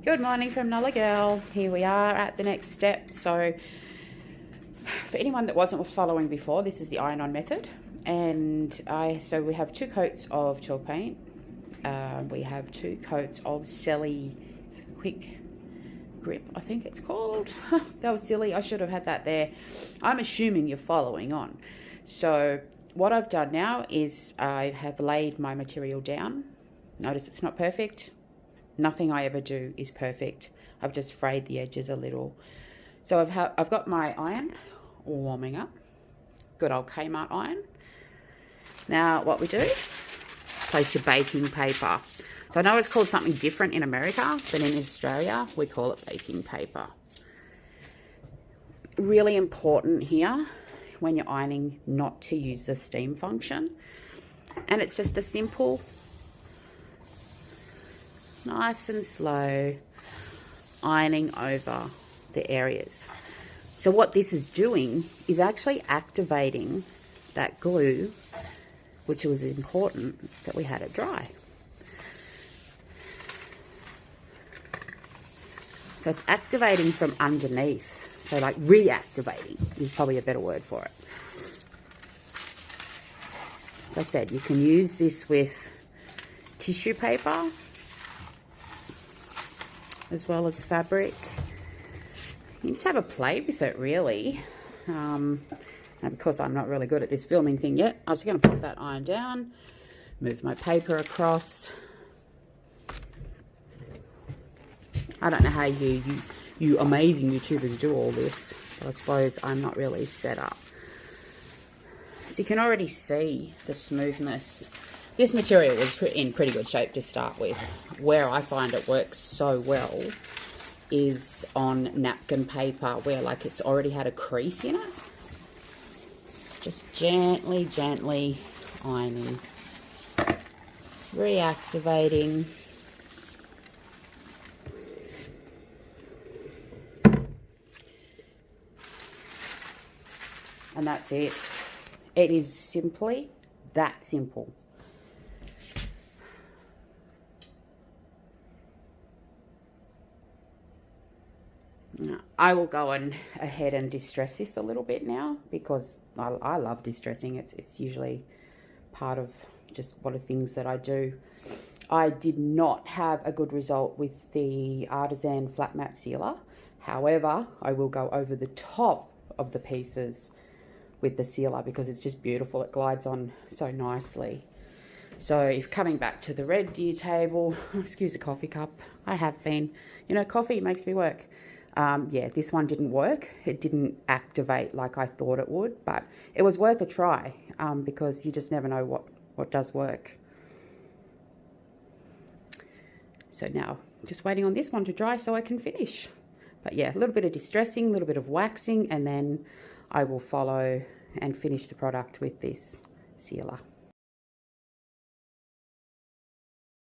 Good morning from Nulla Girl. Here we are at the next step. So for anyone that wasn't following before, this is the iron-on method. And so we have 2 coats of chalk paint. We have 2 coats of Selly Quick Grip, I think it's called. That was silly. I should have had that there. I'm assuming you're following on. So what I've done now is I have laid my material down. Notice it's not perfect. Nothing I ever do is perfect. I've just frayed the edges a little. So I've got my iron warming up. Good old Kmart iron. Now what we do is place your baking paper. So I know it's called something different in America, but in Australia we call it baking paper. Really important here when you're ironing not to use the steam function. And it's just a simple, nice and slow ironing over the areas. So what this is doing is actually activating that glue, which was important that we had it dry. So it's activating from underneath. So like reactivating is probably a better word for it. Like I said, you can use this with tissue paper as well as fabric. You just have a play with it, really. And because I'm not really good at this filming thing yet, I'm just going to put that iron down, move my paper across. I don't know how you amazing YouTubers do all this, but I suppose I'm not really set up. So you can already see the smoothness. This material was in pretty good shape to start with. Where I find it works so well is on napkin paper where like it's already had a crease in it. Just gently, gently ironing, reactivating. And that's it. It is simply that simple. I will go ahead and distress this a little bit now because I love distressing. It's usually part of just one of the things that I do. I did not have a good result with the Artisan Flat Matte Sealer. However, I will go over the top of the pieces with the sealer because it's just beautiful. It glides on so nicely. So if coming back to the red deer table, excuse the coffee cup, I have been, coffee makes me work. Yeah, this one didn't work. It didn't activate like I thought it would, but it was worth a try because you just never know what does work. So now, just waiting on this one to dry so I can finish. But yeah, a little bit of distressing, a little bit of waxing, and then I will follow and finish the product with this sealer.